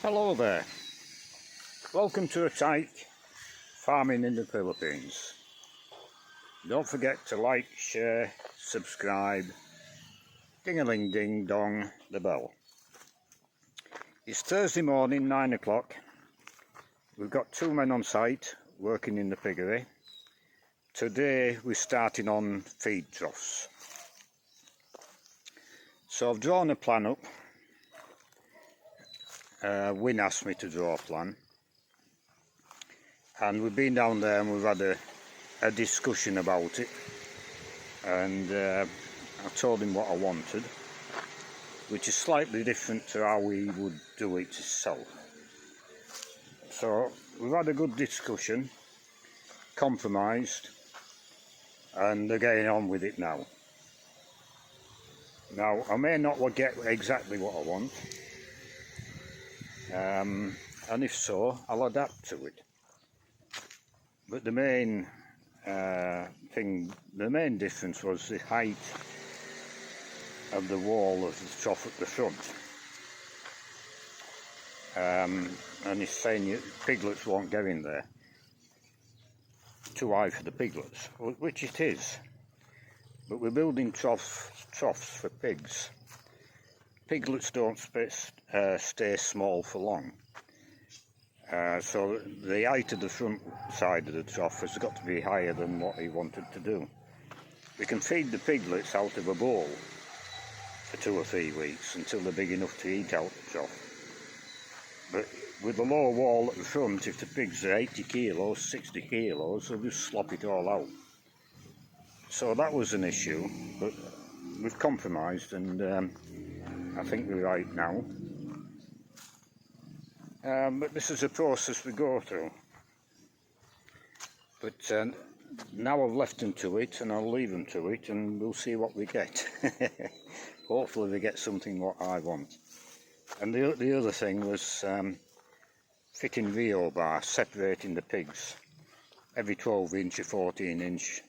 Hello there, welcome to a tyke farming in the Philippines. Don't forget to like, share, subscribe, ding-a-ling-ding dong the bell. It's Thursday morning, 9 o'clock. We've got 2 men on site working in the piggery. Today we're starting on feed troughs. So I've drawn a plan up. Wynne asked me to draw a plan, and we've been down there and we've had a discussion about it, and I told him what I wanted, which is slightly different to how we would do it itself. So we've had a good discussion, compromised, and they're getting on with it now. Now I may not get exactly what I want, and if so, I'll adapt to it. But the main difference was the height of the wall of the trough at the front. And he's saying piglets won't get in there. Too high for the piglets, which it is. But we're building troughs for pigs. Piglets don't stay small for long. So the height of the front side of the trough has got to be higher than what he wanted to do. We can feed the piglets out of a bowl for 2 or 3 weeks until they're big enough to eat out the trough. But with the low wall at the front, if the pigs are 80 kilos, 60 kilos, they'll just slop it all out. So that was an issue, but we've compromised, and I think we're right now. But this is a process we go through. But now I've left them to it, and I'll leave them to it, and we'll see what we get. Hopefully we get something what I want. And the other thing was fitting VO bar, separating the pigs. Every 12-inch or 14-inch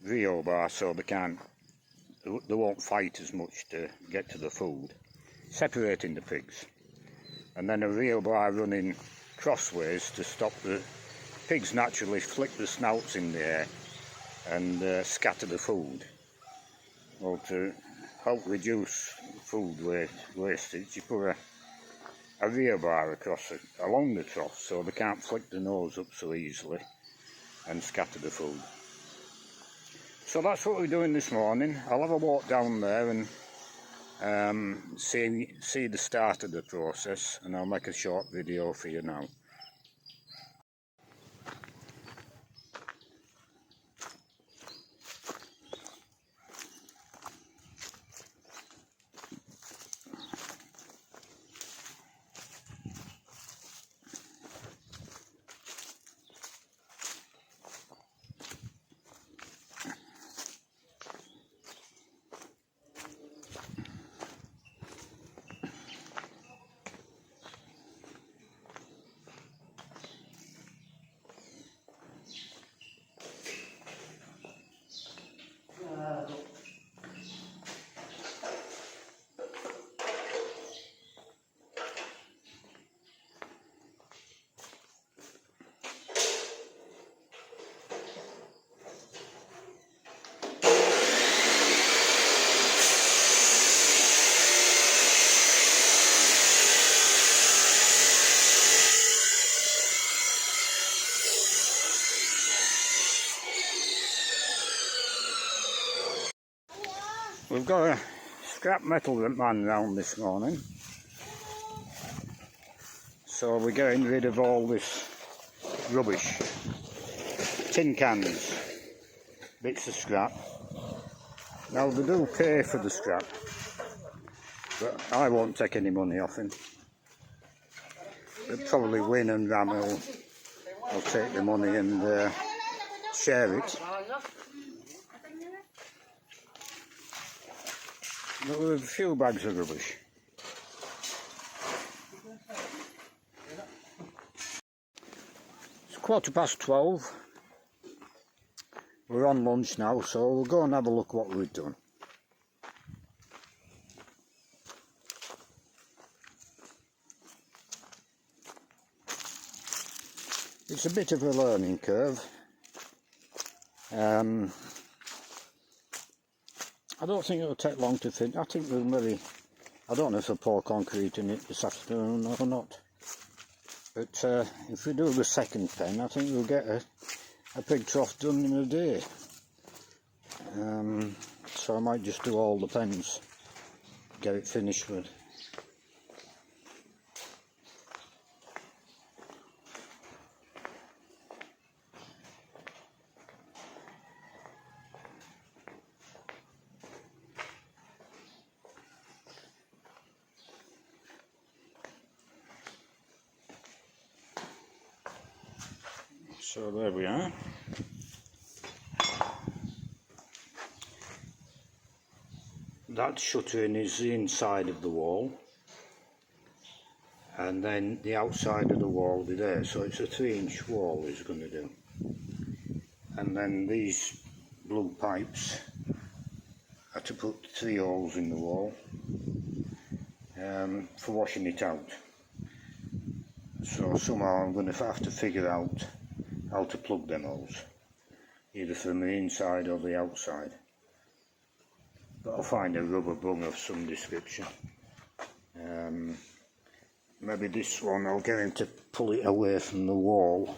VO bar, so they won't fight as much to get to the food. Separating the pigs. And then a reel bar running crossways to stop the pigs naturally flick the snouts in the air and scatter the food. Well, to help reduce food wastage, you put a rear bar along the trough so they can't flick the nose up so easily and scatter the food. So that's what we're doing this morning. I'll have a walk down there and see the start of the process, and I'll make a short video for you now. We've got a scrap metal man round this morning, so we're getting rid of all this rubbish, tin cans, bits of scrap. Now they do pay for the scrap, but I won't take any money off him. But probably Wynne and Ram will take the money and share it. There were a few bags of rubbish. It's 12:15. We're on lunch now, so we'll go and have a look what we've done. It's a bit of a learning curve. I don't think it'll take long to finish. I think we'll maybe, I don't know if I'll pour concrete in it this afternoon or not. But if we do the second pen, I think we'll get a pig trough done in a day. So I might just do all the pens, get it finished with. So there we are. That shuttering is the inside of the wall, and then the outside of the wall will be there, so it's a 3-inch wall he's going to do. And then these blue pipes are to put 3 holes in the wall for washing it out. So somehow I'm going to have to figure out how to plug them holes, either from the inside or the outside. But I'll find a rubber bung of some description. Maybe this one I'll get him to pull it away from the wall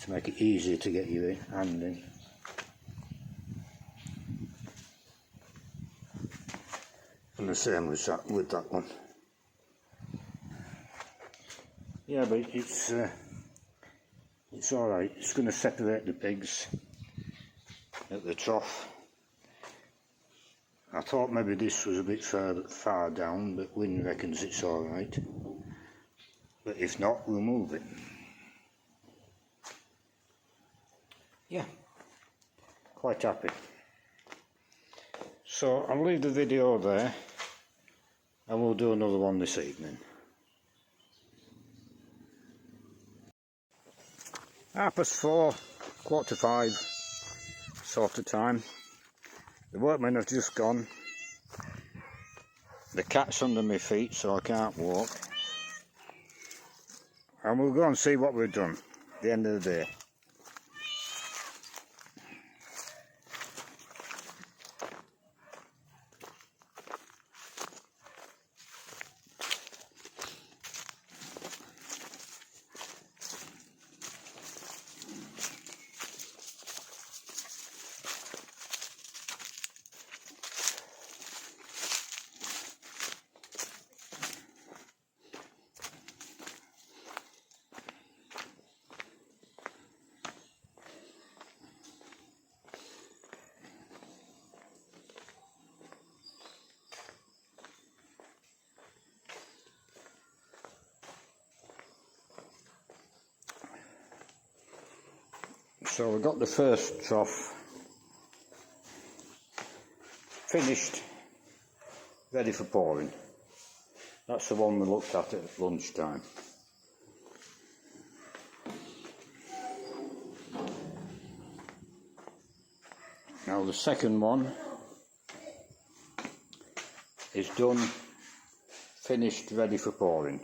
to make it easier to get your hand in. And the same with that one. Yeah, but it's alright. It's going to separate the pigs at the trough. I thought maybe this was a bit far down, but Wynne reckons it's alright. But if not, we'll move it. Yeah, quite happy. So I'll leave the video there, and we'll do another one this evening. 4:30, 4:45 sort of time. The workmen have just gone. The cat's under my feet, so I can't walk. And we'll go and see what we've done at the end of the day. So we've got the first trough finished, ready for pouring. That's the one we looked at lunchtime. Now the second one is done, finished, ready for pouring.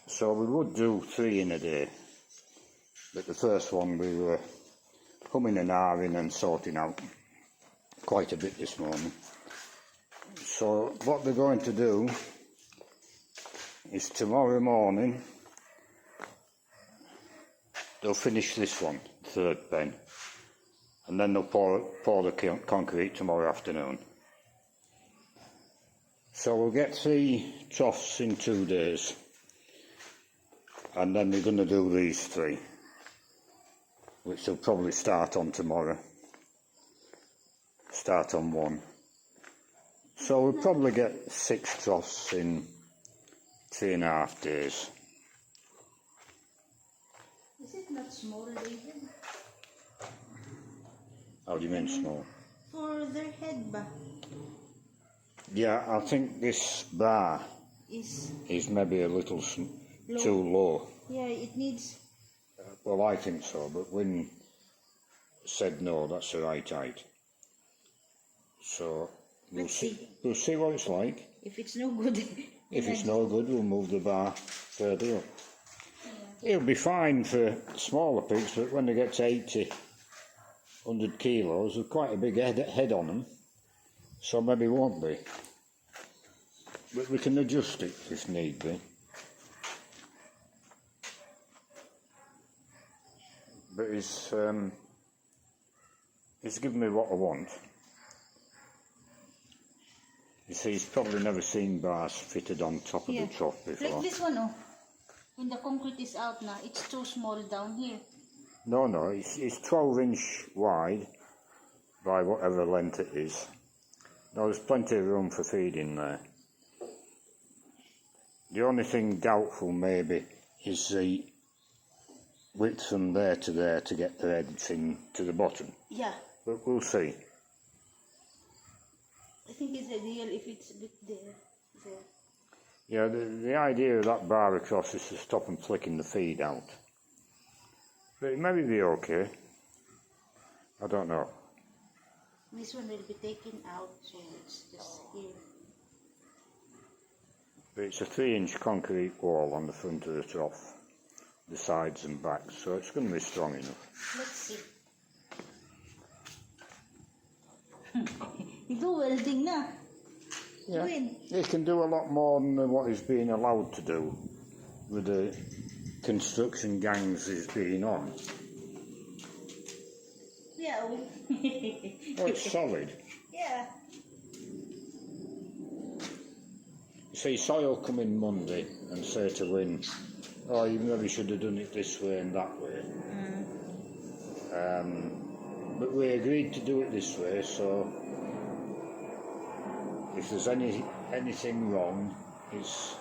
So we would do 3 in a day. But the first one we were humming and ahhing and sorting out quite a bit this morning. So what they're going to do is tomorrow morning they'll finish this one, 3rd pen, and then they'll pour the concrete tomorrow afternoon. So we'll get 3 troughs in 2 days, and then we're going to do these 3. Which will probably start on tomorrow, start on 1. So we'll probably get 6 troughs in 3.5 days. Is it not small, David? How do you mean small? For their head bar. Yeah, I think this bar is maybe a little too low. Yeah, it needs... Well, I think so, but Wynne said no, that's the right height. So we'll see what it's like. If it's no good... If it's no good, we'll move the bar further up. It'll be fine for smaller pigs, but when they get to 80, 100 kilos, there's quite a big head on them, so maybe won't be. But we can adjust it if need be. But it's given me what I want. You see, he's probably never seen bars fitted on top of the trough before. Like this one, oh. When the concrete is out now, it's too small down here. No, it's 12-inch wide by whatever length it is. No, there's plenty of room for feeding there. The only thing doubtful maybe is the width from there to there to get the heads in to the bottom. Yeah. But we'll see. I think it's ideal if it's a bit there. Yeah, the idea of that bar across is to stop them flicking the feed out. But it may be okay. I don't know. This one will be taken out, so it's just here. But it's a 3-inch concrete wall on the front of the trough, the sides and back, so it's going to be strong enough. Let's see. You do welding na. Yeah, he can do a lot more than what he's being allowed to do with the construction gangs he's been on. Yeah. Oh, it's solid. Yeah. You see, Soil come in Monday and say to Wynne, oh, you maybe should have done it this way and that way. But we agreed to do it this way, so if there's anything wrong, it's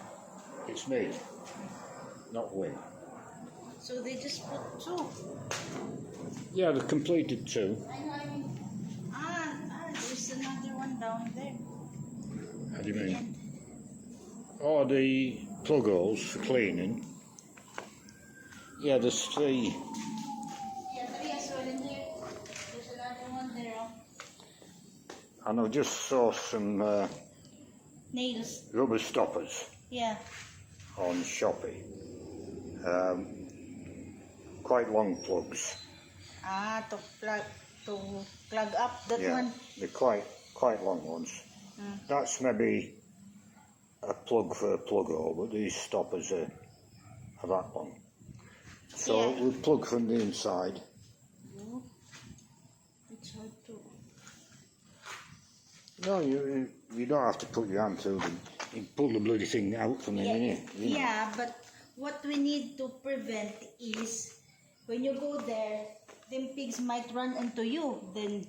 me, not Wynne. So they just put 2. Yeah, they've completed 2. I mean, there's another one down there. How do you mean? Oh, the plug holes for cleaning. Yeah, there's 3. Yeah, 3 as well in here. There's another one there. And I've just sourced some Nails. rubber stoppers Yeah. on Shopee. Quite long plugs. To plug up that one. They're quite long ones. That's maybe a plug for a plug hole, but these stoppers are that long. So we'll plug from the inside. It's hard to. No, you don't have to put your hand through them. You can pull the bloody thing out from in here. Yeah, but what we need to prevent is when you go there, them pigs might run into you. Then.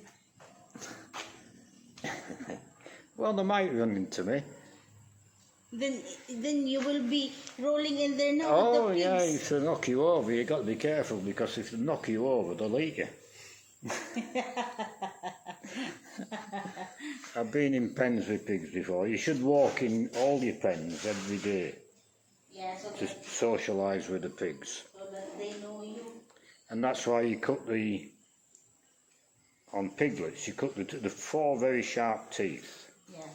Well, they might run into me. Then you will be rolling in there now with the pigs. Yeah, if they knock you over, you've got to be careful, because if they knock you over, they'll eat you. I've been in pens with pigs before. You should walk in all your pens every day. Yeah, so to socialise with the pigs. So that they know you. And that's why you cut on piglets, you cut the 4 very sharp teeth. Yeah.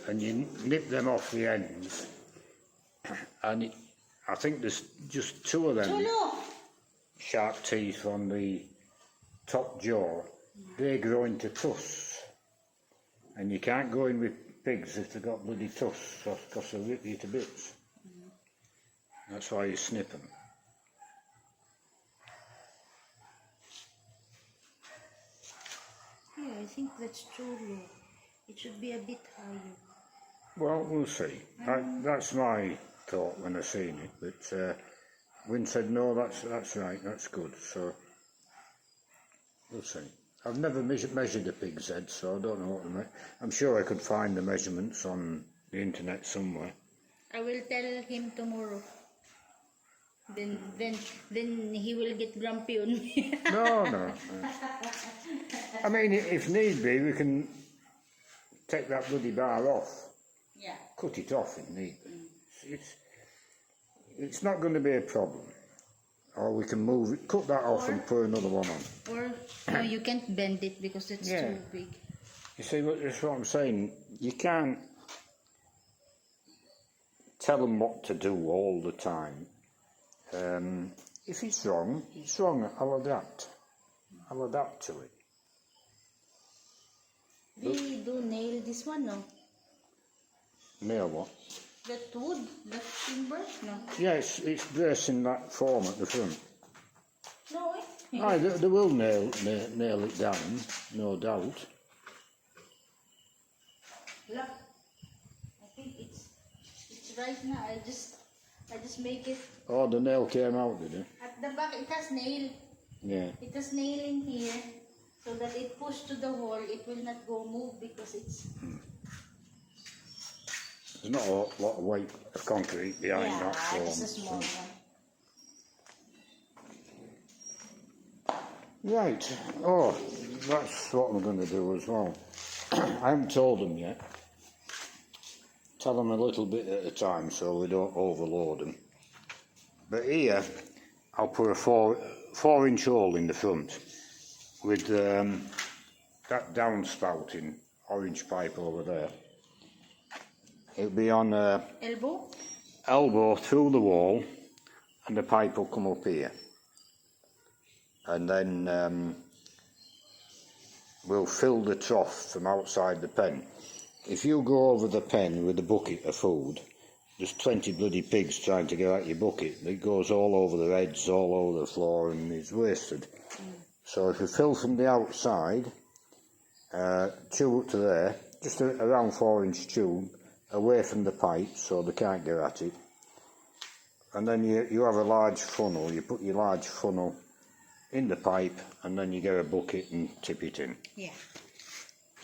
And you nip them off the ends. And I think there's just 2 of them sharp teeth on the top jaw. They grow into tusks. And you can't go in with pigs if they've got bloody tusks, because they'll rip you to bits. That's why you snip them. Yeah, I think that's too low. It should be a bit higher. Well, we'll see. That's my thought when I seen it. But Wynne said, no, that's right, that's good. So we'll see. I've never measured a pig's head, so I don't know what to make. I'm sure I could find the measurements on the internet somewhere. I will tell him tomorrow. Then he will get grumpy on me. No. I mean, if need be, we can take that bloody bar off. Yeah. Cut it off if need be. It's not going to be a problem. Or we can move it, cut that off and put another one on. Or no, you can't bend it because it's too big. You see, that's what I'm saying. You can't tell them what to do all the time. If it's wrong, I'll adapt. I'll adapt to it. We do nail this one, no? Nail what? That wood, that timber, no? Yeah, it's bracing that form at the front. No, eh? Aye, they will nail it down, no doubt. Look, I think it's right now. I just make it. Oh, the nail came out, did it? At the back, it has nail. Yeah. It has nail in here, so that it pushed to the wall. It will not go move because it's. There's not a lot of weight of concrete behind that form. Just a small one. Right. Oh, that's what I'm going to do as well. I haven't told them yet. Tell them a little bit at a time so we don't overload them. But here, I'll put a 4-inch hole in the front with that downspouting orange pipe over there. It'll be on elbow through the wall, and the pipe will come up here. And then we'll fill the trough from outside the pen. If you go over the pen with a bucket of food, there's 20 bloody pigs trying to get at your bucket. It goes all over the edges, all over the floor, and it's wasted. So if you fill from the outside, tube up to there, just around 4-inch tube, away from the pipe so they can't get at it. And then you have a large funnel. You put your large funnel in the pipe, and then you get a bucket and tip it in. Yeah.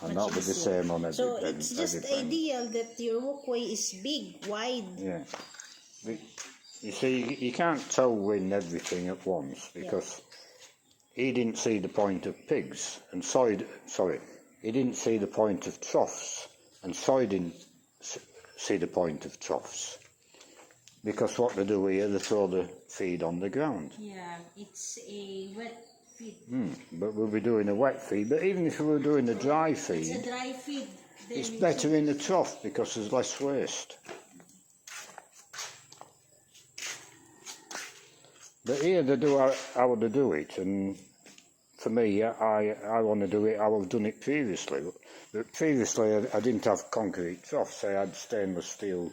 And that'll be the same on every So pen. it's just ideal that your walkway is big, wide. Yeah. You see, you can't tow in everything at once because he didn't see the point of pigs, and he didn't see the point of troughs, and Soy didn't see the point of troughs. Because what they do here, they throw the feed on the ground. Yeah, it's a wet feed. But we'll be doing a wet feed. But even if we were doing a dry feed, it's a dry feed. It's better in the trough because there's less waste. But here they do how they do it, and for me, I want to do it how I've done it previously. But previously, I didn't have concrete troughs. I had stainless steel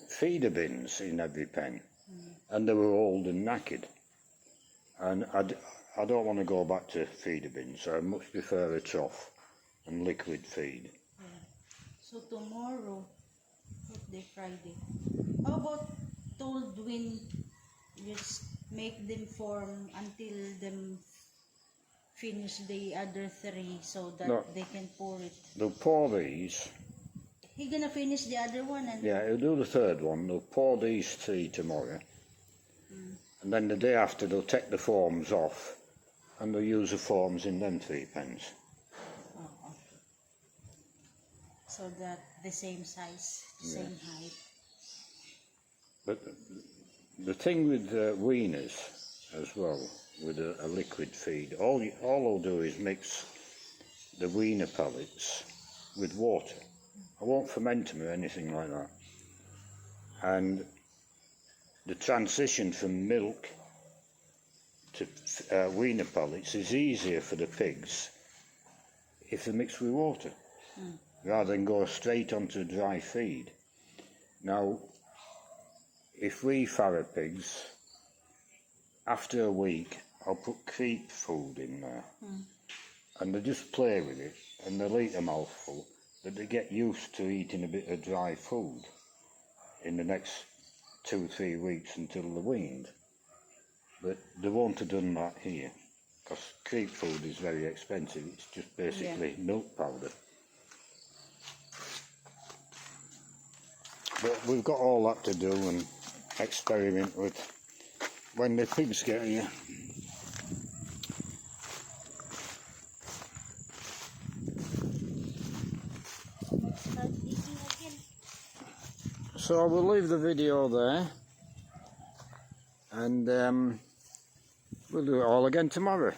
feeder bins in every pen, and they were old and knackered. And I don't want to go back to feeder bins. I much prefer a trough and liquid feed. Yeah. So tomorrow, Friday. How about told when just make them form until them finish the other 3 so that they can pour it. They'll pour these. He gonna finish the other one and he'll do the 3rd one. They'll pour these 3 tomorrow. And then the day after they'll take the forms off and they'll use the forms in them 3 pens. Oh, okay. So that the same size, same height. But the thing with wieners as well, with a liquid feed, all I'll do is mix the wiener pellets with water. I won't ferment them or anything like that. And the transition from milk to wiener pellets is easier for the pigs if they're mixed with water, rather than go straight onto dry feed. Now, if we farrow pigs, after a week, I'll put creep food in there, and they just play with it, and they'll eat a mouthful, but they get used to eating a bit of dry food in the next 2-3 weeks until they're weaned. But they won't have done that here, because creep food is very expensive. It's just basically milk powder. But we've got all that to do and experiment with when the pigs get here. So I will leave the video there, and we'll do it all again tomorrow.